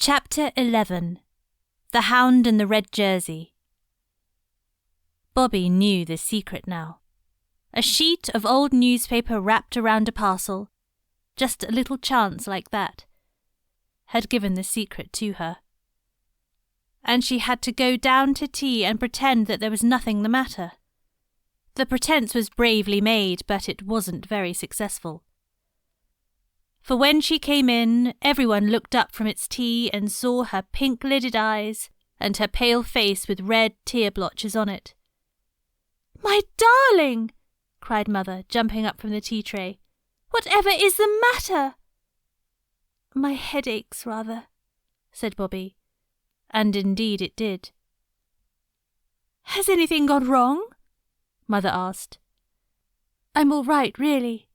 Chapter 11. The Hound and the Red Jersey. Bobby knew the secret now. A sheet of old newspaper wrapped around a parcel, just a little chance like that, had given the secret to her. And she had to go down to tea and pretend that there was nothing the matter. The pretence was bravely made, but it wasn't very successful. For when she came in, everyone looked up from its tea and saw her pink-lidded eyes and her pale face with red tear blotches on it. "My darling!" cried Mother, jumping up from the tea tray. "Whatever is the matter?" "My head aches, rather," said Bobby, and indeed it did. "Has anything gone wrong?" Mother asked. "I'm all right, really,"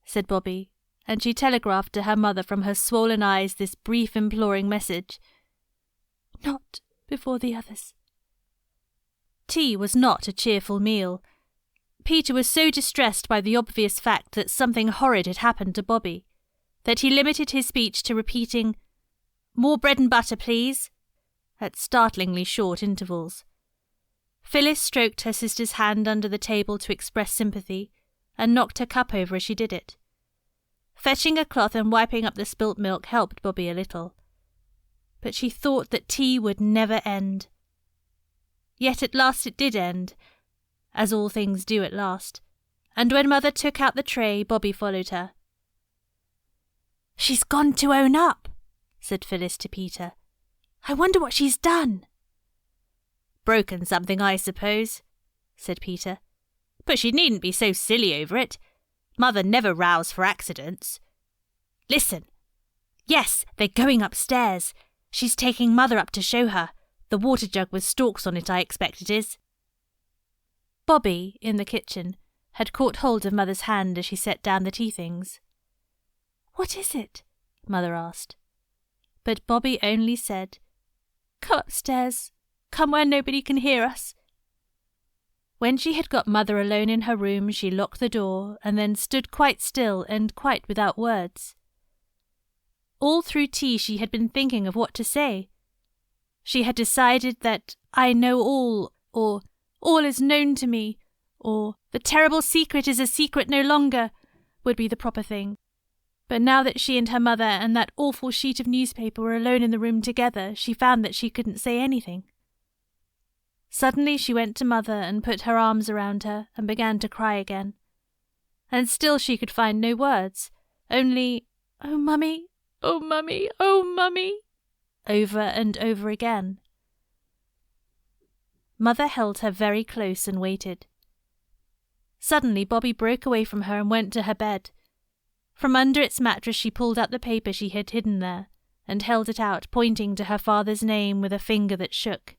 said Bobby, and she telegraphed to her mother from her swollen eyes this brief imploring message. "Not before the others." Tea was not a cheerful meal. Peter was so distressed by the obvious fact that something horrid had happened to Bobby, that he limited his speech to repeating, "More bread and butter, please," at startlingly short intervals. Phyllis stroked her sister's hand under the table to express sympathy, and knocked her cup over as she did it. Fetching a cloth and wiping up the spilt milk helped Bobby a little. But she thought that tea would never end. Yet at last it did end, as all things do at last, and when Mother took out the tray, Bobby followed her. "She's gone to own up," said Phyllis to Peter. "I wonder what she's done." "Broken something, I suppose," said Peter. "But she needn't be so silly over it. Mother never rows for accidents. Listen. Yes, they're going upstairs. She's taking Mother up to show her. The water jug with stalks on it, I expect it is." Bobby, in the kitchen, had caught hold of Mother's hand as she set down the tea things. "What is it?" Mother asked. But Bobby only said, "Come upstairs. Come where nobody can hear us." When she had got Mother alone in her room, she locked the door and then stood quite still and quite without words. All through tea she had been thinking of what to say. She had decided that "I know all," or "all is known to me," or "the terrible secret is a secret no longer," would be the proper thing. But now that she and her mother and that awful sheet of newspaper were alone in the room together, she found that she couldn't say anything. Suddenly she went to Mother and put her arms around her and began to cry again. And still she could find no words, only, "Oh, Mummy, oh, Mummy, oh, Mummy," over and over again. Mother held her very close and waited. Suddenly Bobby broke away from her and went to her bed. From under its mattress she pulled out the paper she had hidden there and held it out, pointing to her father's name with a finger that shook.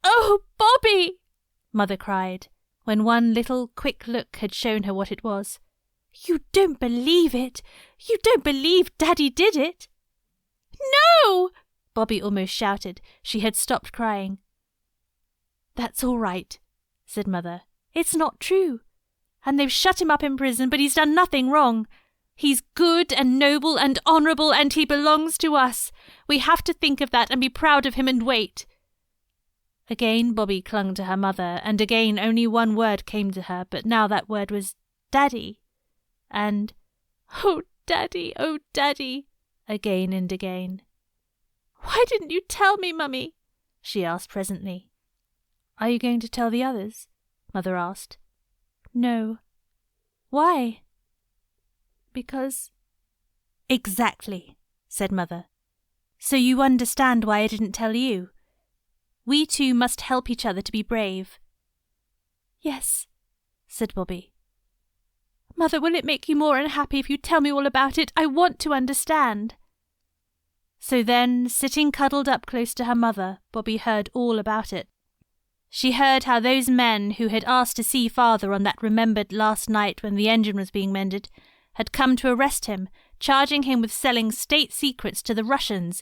"Oh, Bobby!" Mother cried, when one little quick look had shown her what it was. "You don't believe it! You don't believe Daddy did it!" "No!" Bobby almost shouted. She had stopped crying. "That's all right," said Mother. "It's not true. And they've shut him up in prison, but he's done nothing wrong. He's good and noble and honourable, and he belongs to us. We have to think of that and be proud of him and wait." Again Bobby clung to her mother, and again only one word came to her, but now that word was "Daddy," and "Oh, Daddy, oh, Daddy," again and again. "Why didn't you tell me, Mummy?" she asked presently. "Are you going to tell the others?" Mother asked. "No." "Why?" "Because—" "Exactly," said Mother. "So you understand why I didn't tell you. We two must help each other to be brave." "Yes," said Bobby. "Mother, will it make you more unhappy if you tell me all about it? I want to understand." So then, sitting cuddled up close to her mother, Bobby heard all about it. She heard how those men who had asked to see Father on that remembered last night when the engine was being mended had come to arrest him, charging him with selling state secrets to the Russians,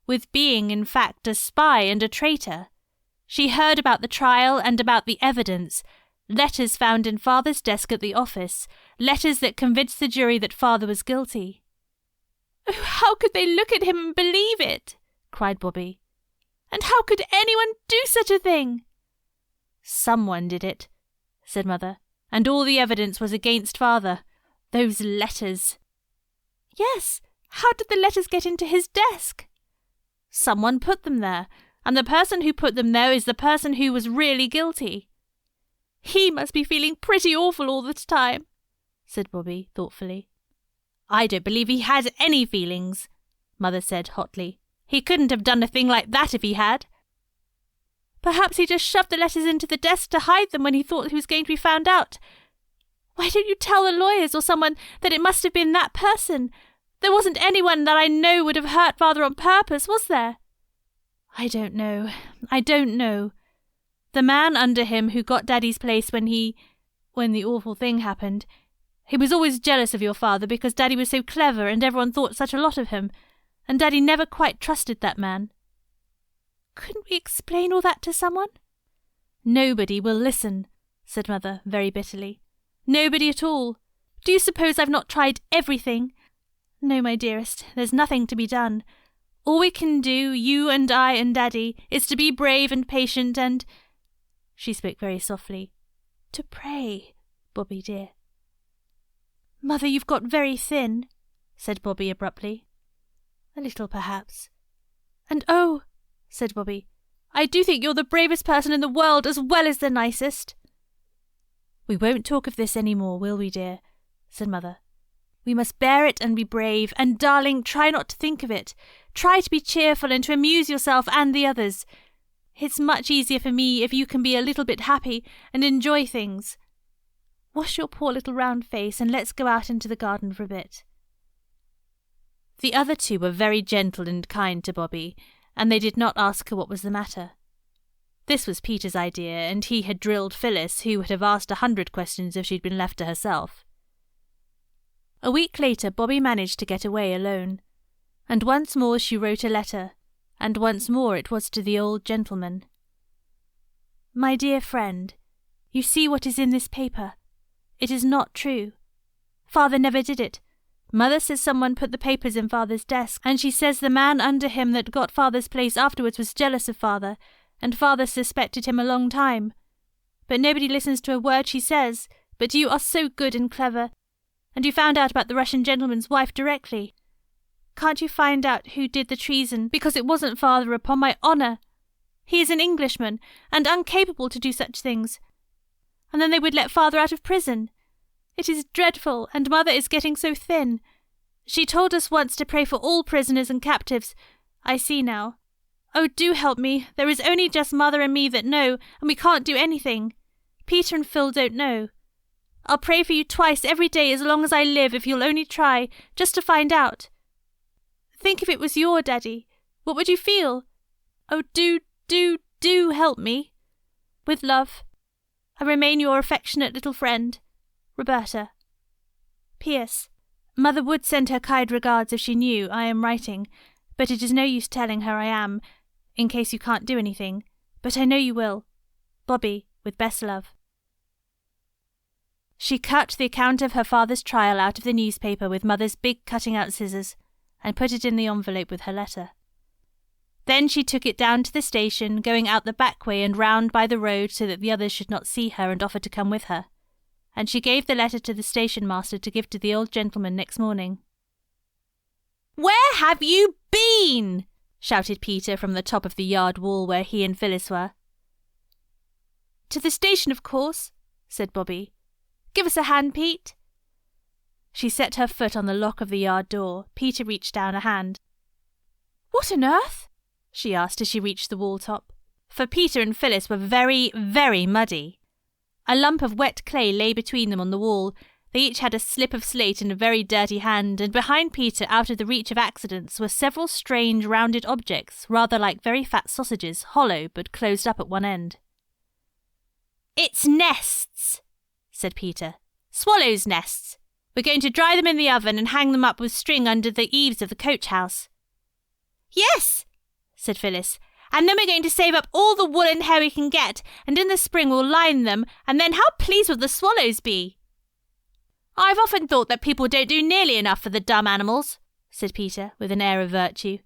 with being, in fact, a spy and a traitor. She heard about the trial and about the evidence, letters found in Father's desk at the office, letters that convinced the jury that Father was guilty. "Oh, how could they look at him and believe it?" cried Bobby. "And how could anyone do such a thing?" "Someone did it," said Mother, "and all the evidence was against Father. Those letters." "Yes, how did the letters get into his desk?" "Someone put them there, and the person who put them there is the person who was really guilty." "He must be feeling pretty awful all the time," said Bobby thoughtfully. "I don't believe he had any feelings," Mother said hotly. "He couldn't have done a thing like that if he had." "Perhaps he just shoved the letters into the desk to hide them when he thought he was going to be found out. Why don't you tell the lawyers or someone that it must have been that person? There wasn't anyone that I know would have hurt Father on purpose, was there?" I don't know. The man under him who got Daddy's place when the awful thing happened, he was always jealous of your father because Daddy was so clever and everyone thought such a lot of him, and Daddy never quite trusted that man." "Couldn't we explain all that to someone?" "Nobody will listen," said Mother very bitterly. "Nobody at all. Do you suppose I've not tried everything? No, my dearest, there's nothing to be done. All we can do, you and I and Daddy, is to be brave and patient and—" She spoke very softly. "To pray, Bobby dear." "Mother, you've got very thin," said Bobby abruptly. "A little, perhaps." "And oh," said Bobby, "I do think you're the bravest person in the world as well as the nicest." "We won't talk of this any more, will we, dear?" said Mother. "We must bear it and be brave, and, darling, try not to think of it. Try to be cheerful and to amuse yourself and the others. It's much easier for me if you can be a little bit happy and enjoy things. Wash your poor little round face and let's go out into the garden for a bit." The other two were very gentle and kind to Bobby, and they did not ask her what was the matter. This was Peter's idea, and he had drilled Phyllis, who would have asked 100 questions if she'd been left to herself. A week later, Bobby managed to get away alone, and once more she wrote a letter, and once more it was to the old gentleman. "My dear friend, you see what is in this paper. It is not true. Father never did it. Mother says someone put the papers in Father's desk, and she says the man under him that got Father's place afterwards was jealous of Father, and Father suspected him a long time. But nobody listens to a word she says, but you are so good and clever, and you found out about the Russian gentleman's wife directly. Can't you find out who did the treason, because it wasn't Father, upon my honour? He is an Englishman, and incapable to do such things. And then they would let Father out of prison. It is dreadful, and Mother is getting so thin. She told us once to pray for all prisoners and captives. I see now. Oh, do help me. There is only just Mother and me that know, and we can't do anything. Peter and Phil don't know. I'll pray for you twice every day as long as I live if you'll only try, just to find out. Think if it was your Daddy. What would you feel? Oh, do help me. With love, I remain your affectionate little friend, Roberta. P.S. Mother would send her kind regards if she knew I am writing, but it is no use telling her I am, in case you can't do anything, but I know you will. Bobby, with best love. She cut the account of her father's trial out of the newspaper with Mother's big cutting-out scissors, and put it in the envelope with her letter. Then she took it down to the station, going out the back way and round by the road so that the others should not see her, and offered to come with her. And she gave the letter to the station-master to give to the old gentleman next morning. "Where have you been?" shouted Peter from the top of the yard wall where he and Phyllis were. "To the station, of course," said Bobby. "Give us a hand, Pete." She set her foot on the lock of the yard door. Peter reached down a hand. "What on earth?" she asked as she reached the wall top. For Peter and Phyllis were very, very muddy. A lump of wet clay lay between them on the wall. They each had a slip of slate in a very dirty hand, and behind Peter, out of the reach of accidents, were several strange rounded objects, rather like very fat sausages, hollow but closed up at one end. "It's nests," said Peter. "Swallows' nests. We're going to dry them in the oven and hang them up with string under the eaves of the coach house." "Yes," said Phyllis, "and then we're going to save up all the wool and hair we can get, and in the spring we'll line them, and then how pleased will the swallows be?" "I've often thought that people don't do nearly enough for the dumb animals," said Peter, with an air of virtue.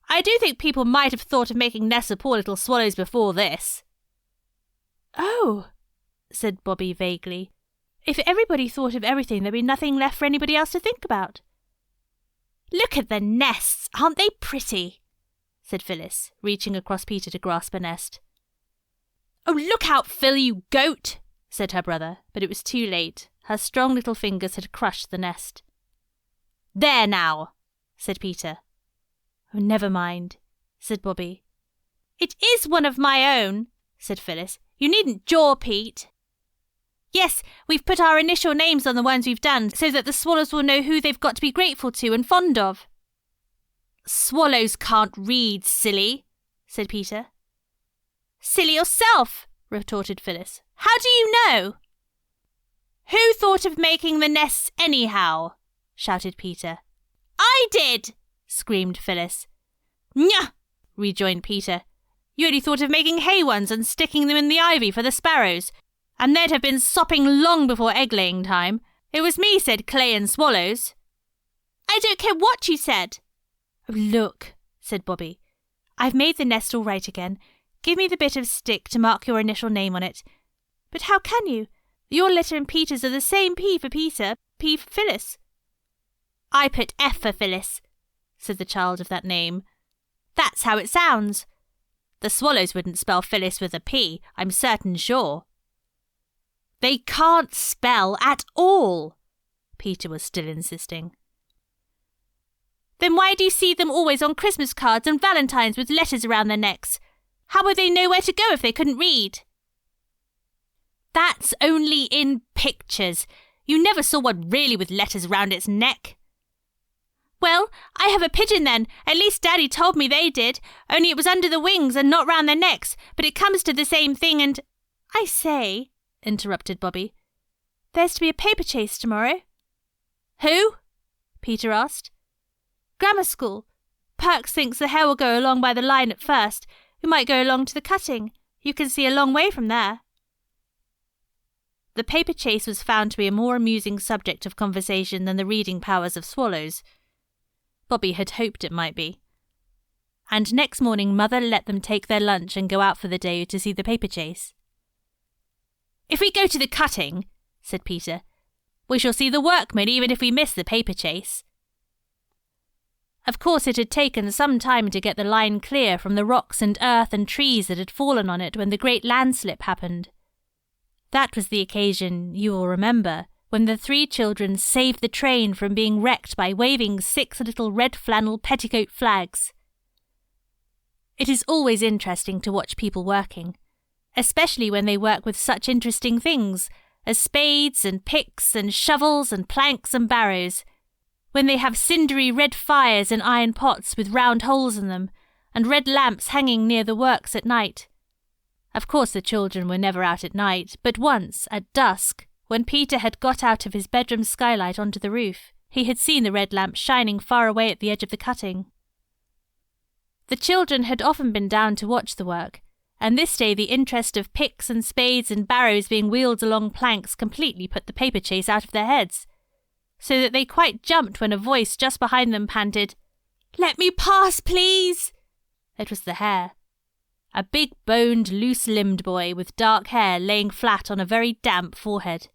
I do think people might have thought of making nests for poor little swallows before this. Oh, said Bobby vaguely. If everybody thought of everything, there'd be nothing left for anybody else to think about. Look at the nests, aren't they pretty? Said Phyllis, reaching across Peter to grasp a nest. Oh, look out, Phil, you goat, said her brother, but it was too late. Her strong little fingers had crushed the nest. There now, said Peter. Oh, never mind, said Bobby. It is one of my own, said Phyllis. You needn't jaw, Pete. Yes, we've put our initial names on the ones we've done, so that the swallows will know who they've got to be grateful to and fond of. Swallows can't read, silly, said Peter. Silly yourself, retorted Phyllis. How do you know? Who thought of making the nests anyhow? Shouted Peter. I did, screamed Phyllis. Nyah, rejoined Peter. You only thought of making hay ones and sticking them in the ivy for the sparrows, and they'd have been sopping long before egg-laying time. It was me said clay and swallows. I don't care what you said. Oh, look, said Bobby. I've made the nest all right again. Give me the bit of stick to mark your initial name on it. But how can you? Your letter and Peter's are the same P for Peter, P for Phyllis. I put F for Phyllis, said the child of that name. That's how it sounds. The swallows wouldn't spell Phyllis with a P, I'm certain sure. They can't spell at all, Peter was still insisting. Then why do you see them always on Christmas cards and Valentines with letters around their necks? How would they know where to go if they couldn't read? That's only in pictures. You never saw one really with letters round its neck. Well, I have a pigeon then. At least Daddy told me they did. Only it was under the wings and not round their necks. But it comes to the same thing and... I say, interrupted Bobby, there's to be a paper chase tomorrow. Who? Peter asked. Grammar school. Perks thinks the hare will go along by the line at first. We might go along to the cutting. You can see a long way from there. The paper chase was found to be a more amusing subject of conversation than the reading powers of swallows. Bobby had hoped it might be. And next morning Mother let them take their lunch and go out for the day to see the paper chase. If we go to the cutting, said Peter, we shall see the workmen even if we miss the paper chase. Of course it had taken some time to get the line clear from the rocks and earth and trees that had fallen on it when the great landslip happened. That was the occasion, you will remember, when the 3 children saved the train from being wrecked by waving 6 little red flannel petticoat flags. It is always interesting to watch people working, especially when they work with such interesting things as spades and picks and shovels and planks and barrows, when they have cindery red fires in iron pots with round holes in them, and red lamps hanging near the works at night. Of course the children were never out at night, but once, at dusk, when Peter had got out of his bedroom skylight onto the roof, he had seen the red lamp shining far away at the edge of the cutting. The children had often been down to watch the work, and this day the interest of picks and spades and barrows being wheeled along planks completely put the paper chase out of their heads, so that they quite jumped when a voice just behind them panted, "Let me pass, please!" It was the hare. A big-boned, loose-limbed boy with dark hair laying flat on a very damp forehead.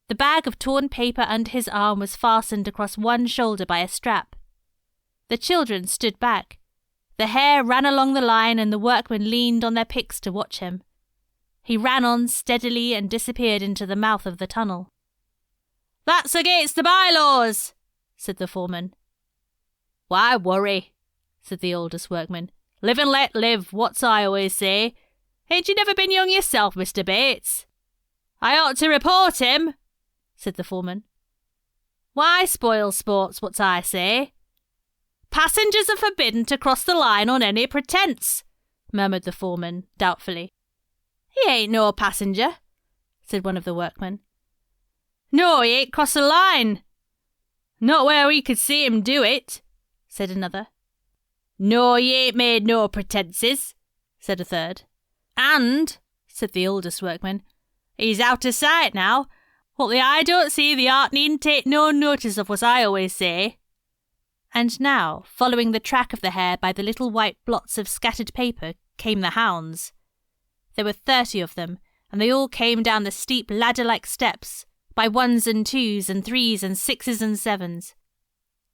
The bag of torn paper under his arm was fastened across one shoulder by a strap. The children stood back. The hare ran along the line and the workmen leaned on their picks to watch him. He ran on steadily and disappeared into the mouth of the tunnel. "That's against the bylaws," said the foreman. "Why worry?" said the oldest workman. "Live and let live, what's I always say. Ain't you never been young yourself, Mr. Bates?" "I ought to report him," said the foreman. "Why spoil sports, what's I say?" "Passengers are forbidden to cross the line on any pretence," murmured the foreman, doubtfully. "He ain't no passenger," said one of the workmen. "No, he ain't crossed the line." "Not where we could see him do it," said another. "No, he ain't made no pretences," said a third. "And," said the oldest workman, "he's out of sight now. What the eye don't see, the art needn't take no notice of what I always say." And now, following the track of the hare by the little white blots of scattered paper, came the hounds. There were 30 of them, and they all came down the steep ladder-like steps, by 1s and 2s and 3s and 6s and 7s.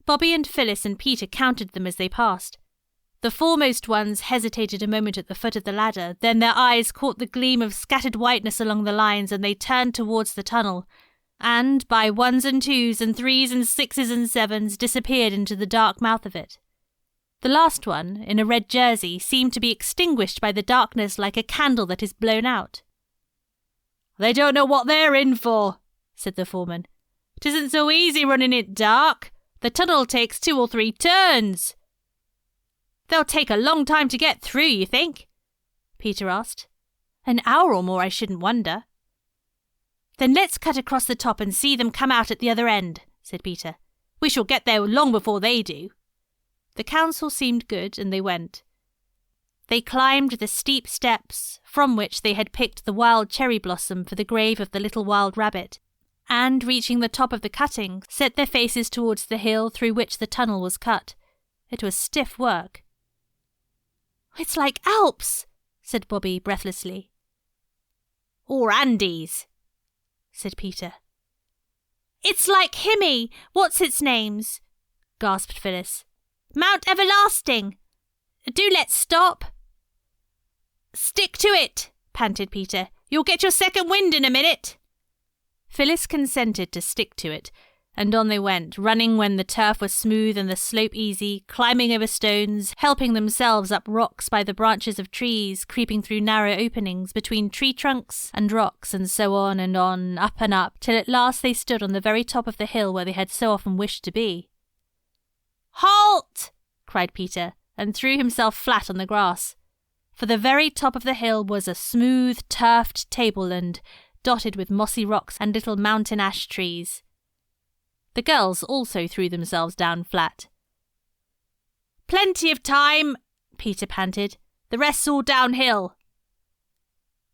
Bobby and Phyllis and Peter counted them as they passed. The foremost ones hesitated a moment at the foot of the ladder, then their eyes caught the gleam of scattered whiteness along the lines, and they turned towards the tunnel, and by 1s and 2s and 3s and 6s and 7s disappeared into the dark mouth of it. The last one, in a red jersey, seemed to be extinguished by the darkness like a candle that is blown out. "They don't know what they're in for," said the foreman. "'Tisn't so easy running it dark. The tunnel takes 2 or 3 turns." "They'll take a long time to get through, you think?" Peter asked. "An hour or more, I shouldn't wonder." "Then let's cut across the top and see them come out at the other end," said Peter. "We shall get there long before they do." The counsel seemed good, and they went. They climbed the steep steps, from which they had picked the wild cherry blossom for the grave of the little wild rabbit, and, reaching the top of the cutting, set their faces towards the hill through which the tunnel was cut. It was stiff work. "It's like Alps," said Bobby breathlessly. "Or Andes," said Peter. "It's like Himmy, what's-its-names," gasped Phyllis. "Mount Everlasting. Do let's stop." "Stick to it," panted Peter. "You'll get your second wind in a minute." Phyllis consented to stick to it, and on they went, running when the turf was smooth and the slope easy, climbing over stones, helping themselves up rocks by the branches of trees, creeping through narrow openings between tree trunks and rocks, and so on and on, up and up, till at last they stood on the very top of the hill where they had so often wished to be. "Halt!" cried Peter, and threw himself flat on the grass. For the very top of the hill was a smooth, turfed tableland, dotted with mossy rocks and little mountain ash trees. The girls also threw themselves down flat. "Plenty of time," Peter panted. "The rest's all downhill."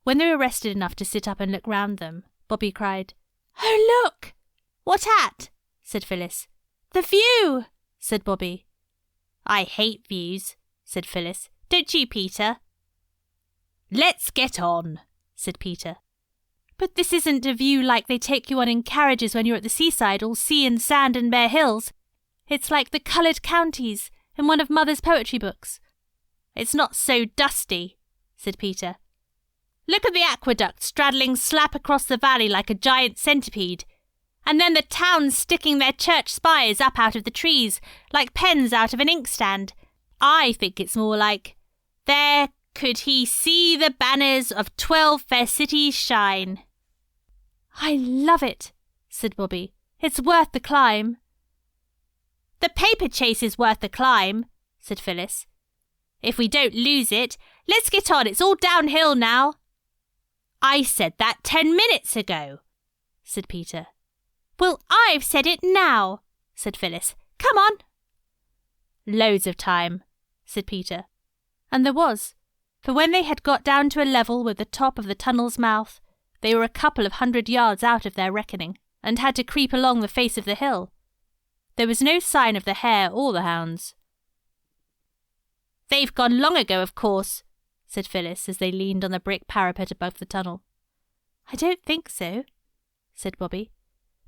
When they were rested enough to sit up and look round them, Bobby cried, "Oh, look!" "What at?" said Phyllis. "The view," said Bobby. "I hate views," said Phyllis. "Don't you, Peter?" "Let's get on," said Peter. "But this isn't a view like they take you on in carriages when you're at the seaside, all sea and sand and bare hills. It's like the coloured counties in one of Mother's poetry books." "It's not so dusty," said Peter. "Look at the aqueduct straddling slap across the valley like a giant centipede, and then the towns sticking their church spires up out of the trees like pens out of an inkstand. I think it's more like, 'There could he see the banners of 12 fair cities shine.'" "I love it," said Bobby. "It's worth the climb." "The paper chase is worth the climb," said Phyllis. "If we don't lose it, let's get on. It's all downhill now." "I said that 10 minutes ago," said Peter. "Well, I've said it now," said Phyllis. "Come on." "Loads of time," said Peter. And there was, for when they had got down to a level with the top of the tunnel's mouth, they were a couple of 100 yards out of their reckoning, and had to creep along the face of the hill. There was no sign of the hare or the hounds. "They've gone long ago, of course," said Phyllis, as they leaned on the brick parapet above the tunnel. "I don't think so," said Bobby.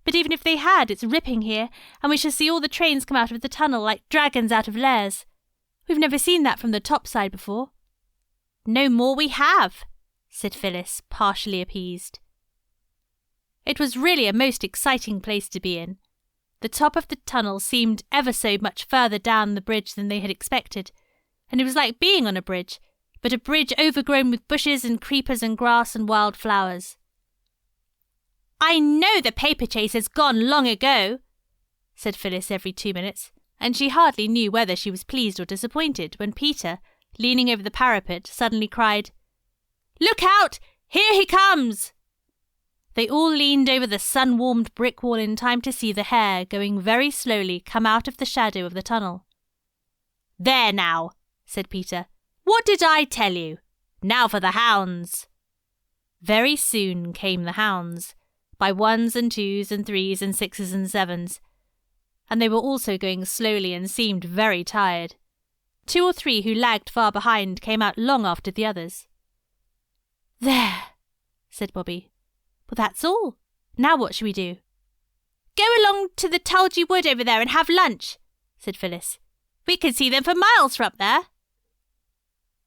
"But even if they had, it's ripping here, and we shall see all the trains come out of the tunnel like dragons out of lairs. We've never seen that from the top side before." "No more we have," said Phyllis, partially appeased. It was really a most exciting place to be in. The top of the tunnel seemed ever so much further down the bridge than they had expected, and it was like being on a bridge, but a bridge overgrown with bushes and creepers and grass and wild flowers. "I know the paper chase has gone long ago," said Phyllis every 2 minutes, and she hardly knew whether she was pleased or disappointed when Peter, leaning over the parapet, suddenly cried, "Look out! Here he comes!" They all leaned over the sun-warmed brick wall in time to see the hare, going very slowly, come out of the shadow of the tunnel. "There now," said Peter. "What did I tell you? Now for the hounds." Very soon came the hounds, by 1s and 2s and 3s and 6s and 7s. and they were also going slowly and seemed very tired. 2 or 3 who lagged far behind came out long after the others. "There," said Bobby. "Well, that's all. Now what shall we do?" "Go along to the Tulgey Wood over there and have lunch," said Phyllis. "We can see them for miles from up there."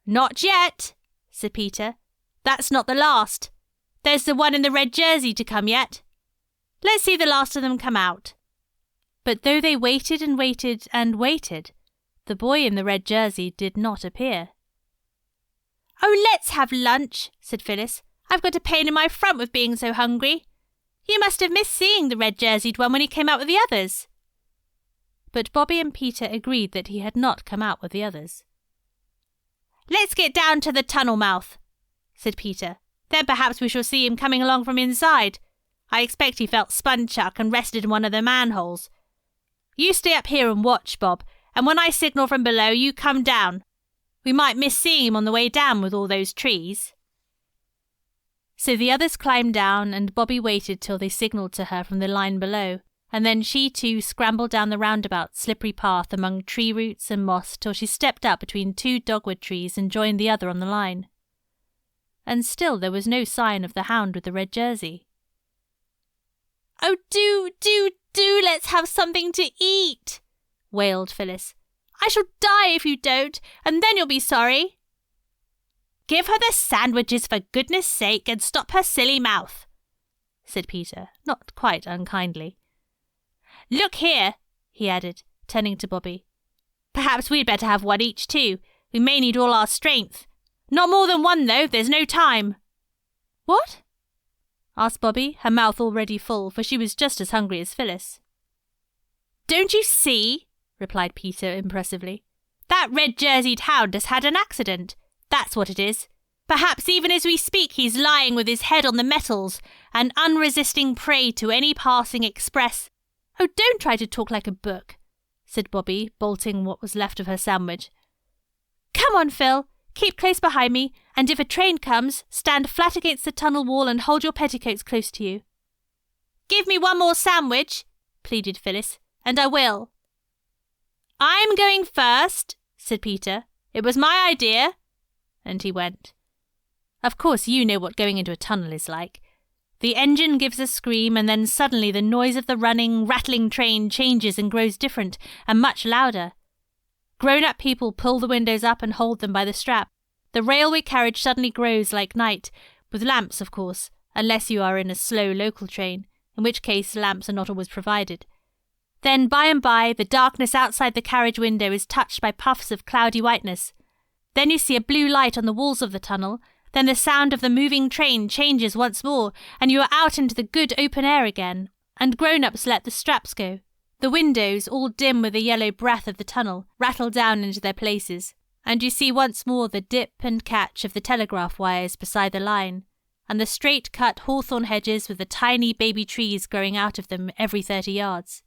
"Not yet," said Peter. "That's not the last. There's the one in the red jersey to come yet. Let's see the last of them come out." But though they waited and waited and waited, the boy in the red jersey did not appear. "Oh, let's have lunch," said Phyllis. "I've got a pain in my front with being so hungry. You must have missed seeing the red-jerseyed one when he came out with the others." But Bobby and Peter agreed that he had not come out with the others. "Let's get down to the tunnel mouth," said Peter. "Then perhaps we shall see him coming along from inside. I expect he felt spun-chuck and rested in one of the manholes. You stay up here and watch, Bob, and when I signal from below, you come down. We might miss seeing him on the way down with all those trees." So the others climbed down, and Bobby waited till they signalled to her from the line below, and then she too scrambled down the roundabout, slippery path among tree roots and moss till she stepped up between 2 dogwood trees and joined the other on the line. And still there was no sign of the hound with the red jersey. "Oh, do, let's have something to eat," wailed Phyllis. "I shall die if you don't, and then you'll be sorry." "Give her the sandwiches for goodness sake and stop her silly mouth," said Peter, not quite unkindly. "Look here," he added, turning to Bobby. "Perhaps we'd better have one each too. We may need all our strength. Not more than one, though, there's no time." "What?" asked Bobby, her mouth already full, for she was just as hungry as Phyllis. "Don't you see?" replied Peter impressively. "That red-jerseyed hound has had an accident. That's what it is. Perhaps even as we speak he's lying with his head on the metals, an unresisting prey to any passing express." "Oh, don't try to talk like a book," said Bobby, bolting what was left of her sandwich. "Come on, Phil. Keep close behind me, and if a train comes, stand flat against the tunnel wall and hold your petticoats close to you." "Give me one more sandwich," pleaded Phyllis, "and I will." "I'm going first," said Peter. "It was my idea." And he went. Of course you know what going into a tunnel is like. The engine gives a scream, and then suddenly the noise of the running, rattling train changes and grows different and much louder. Grown-up people pull the windows up and hold them by the strap. The railway carriage suddenly grows like night, with lamps, of course, unless you are in a slow local train, in which case lamps are not always provided. Then, by and by, the darkness outside the carriage window is touched by puffs of cloudy whiteness. Then you see a blue light on the walls of the tunnel. Then the sound of the moving train changes once more, and you are out into the good open air again, and grown-ups let the straps go. The windows, all dim with the yellow breath of the tunnel, rattle down into their places, and you see once more the dip and catch of the telegraph wires beside the line, and the straight-cut hawthorn hedges with the tiny baby trees growing out of them every 30 yards.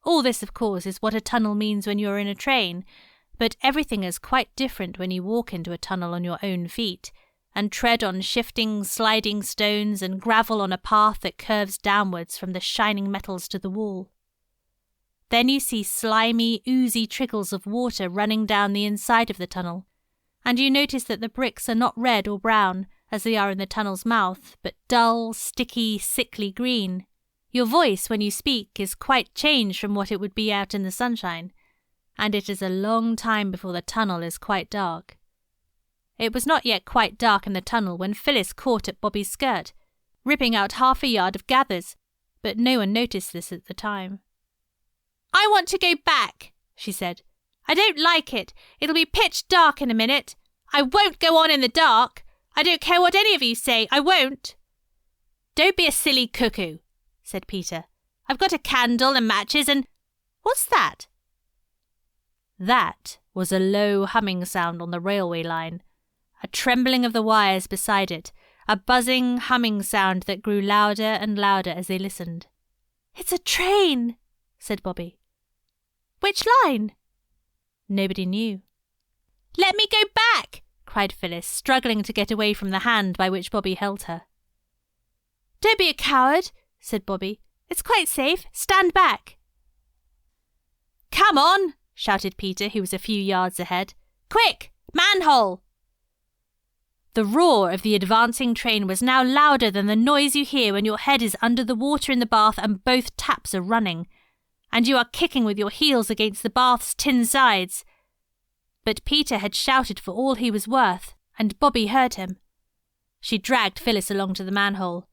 All this, of course, is what a tunnel means when you are in a train, but everything is quite different when you walk into a tunnel on your own feet, and tread on shifting, sliding stones and gravel on a path that curves downwards from the shining metals to the wall. Then you see slimy, oozy trickles of water running down the inside of the tunnel, and you notice that the bricks are not red or brown, as they are in the tunnel's mouth, but dull, sticky, sickly green. Your voice, when you speak, is quite changed from what it would be out in the sunshine, and it is a long time before the tunnel is quite dark. It was not yet quite dark in the tunnel when Phyllis caught at Bobby's skirt, ripping out 1/2 yard of gathers, but no one noticed this at the time. "I want to go back," she said. "I don't like it. It'll be pitch dark in a minute. I won't go on in the dark. I don't care what any of you say, I won't." "Don't be a silly cuckoo," said Peter. "I've got a candle and matches and—" "What's that?" That was a low humming sound on the railway line, a trembling of the wires beside it, a buzzing, humming sound that grew louder and louder as they listened. "It's a train," said Bobby. "Which line?" Nobody knew. "Let me go back!" cried Phyllis, struggling to get away from the hand by which Bobby held her. "Don't be a coward," said Bobby. "It's quite safe. Stand back." "Come on!" shouted Peter, who was a few yards ahead. "Quick! Manhole!" The roar of the advancing train was now louder than the noise you hear when your head is under the water in the bath and both taps are running, and you are kicking with your heels against the bath's tin sides. But Peter had shouted for all he was worth, and Bobby heard him. She dragged Phyllis along to the manhole.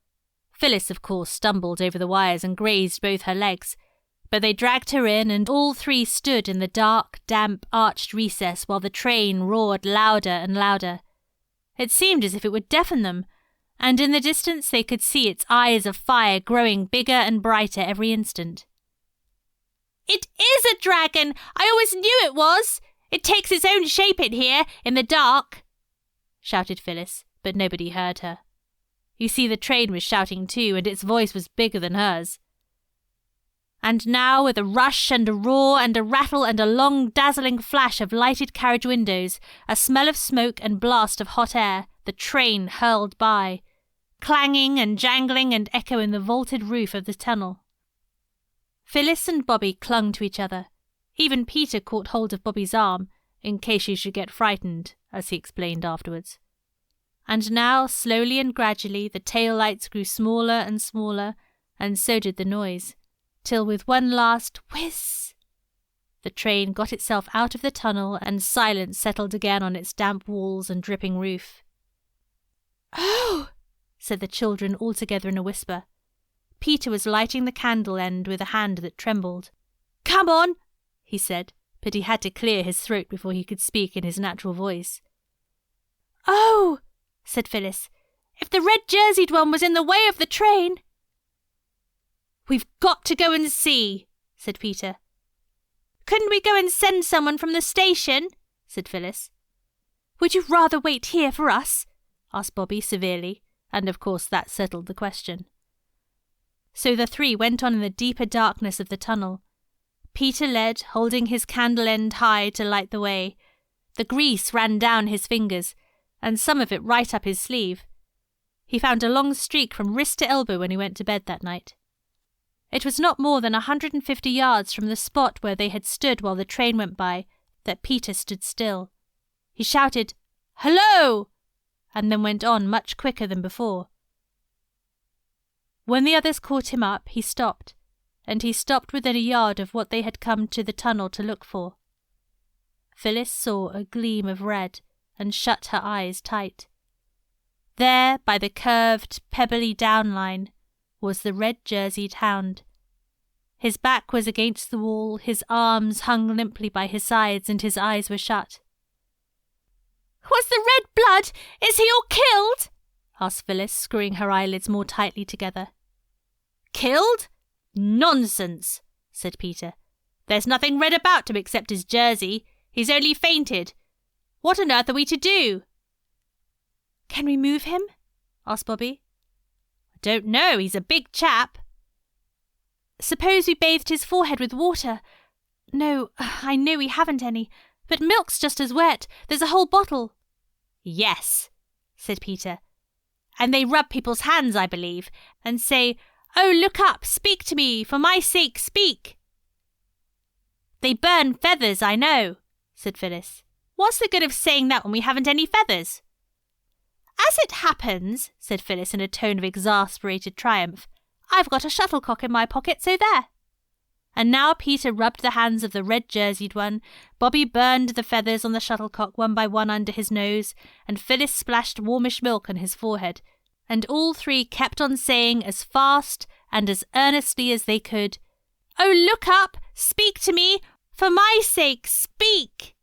Phyllis, of course, stumbled over the wires and grazed both her legs, but they dragged her in, and all three stood in the dark, damp, arched recess while the train roared louder and louder. It seemed as if it would deafen them, and in the distance they could see its eyes of fire growing bigger and brighter every instant. "It is a dragon! I always knew it was! It takes its own shape in here, in the dark!" shouted Phyllis, but nobody heard her. You see, the train was shouting too, and its voice was bigger than hers. And now, with a rush and a roar and a rattle and a long dazzling flash of lighted carriage windows, a smell of smoke and blast of hot air, the train hurled by, clanging and jangling and echoing the vaulted roof of the tunnel. Phyllis and Bobby clung to each other. Even Peter caught hold of Bobby's arm, in case she should get frightened, as he explained afterwards. And now, slowly and gradually, the tail lights grew smaller and smaller, and so did the noise, till with one last whiz, the train got itself out of the tunnel and silence settled again on its damp walls and dripping roof. "Oh!" said the children all together in a whisper. Peter was lighting the candle end with a hand that trembled. "Come on!" he said, but he had to clear his throat before he could speak in his natural voice. "Oh!" said Phyllis. "If the red-jerseyed one was in the way of the train—" "We've got to go and see," said Peter. "Couldn't we go and send someone from the station?" said Phyllis. "Would you rather wait here for us?" asked Bobby severely, and of course that settled the question. So the three went on in the deeper darkness of the tunnel. Peter led, holding his candle end high to light the way. The grease ran down his fingers, and some of it right up his sleeve. He found a long streak from wrist to elbow when he went to bed that night. It was not more than 150 yards from the spot where they had stood while the train went by that Peter stood still. He shouted, "Hello!" and then went on much quicker than before. When the others caught him up, he stopped, and he stopped within a yard of what they had come to the tunnel to look for. Phyllis saw a gleam of red and shut her eyes tight. There, by the curved, pebbly downline, was the red-jerseyed hound. His back was against the wall, his arms hung limply by his sides, and his eyes were shut. "Was the red blood? Is he all killed?" asked Phyllis, screwing her eyelids more tightly together. "Killed? Nonsense," said Peter. "There's nothing red about him except his jersey. He's only fainted. What on earth are we to do?" "Can we move him?" asked Bobby. "I don't know. He's a big chap." "Suppose we bathed his forehead with water? No, I know we haven't any, but milk's just as wet. There's a whole bottle." "Yes," said Peter. "And they rub people's hands, I believe, and say, 'Oh, look up, speak to me, for my sake, speak.'" "They burn feathers, I know," said Phyllis. "What's the good of saying that when we haven't any feathers?" "As it happens," said Phyllis in a tone of exasperated triumph, "I've got a shuttlecock in my pocket, so there." And now Peter rubbed the hands of the red-jerseyed one, Bobby burned the feathers on the shuttlecock one by one under his nose, and Phyllis splashed warmish milk on his forehead, and all three kept on saying as fast and as earnestly as they could, "Oh, look up, speak to me, for my sake, speak."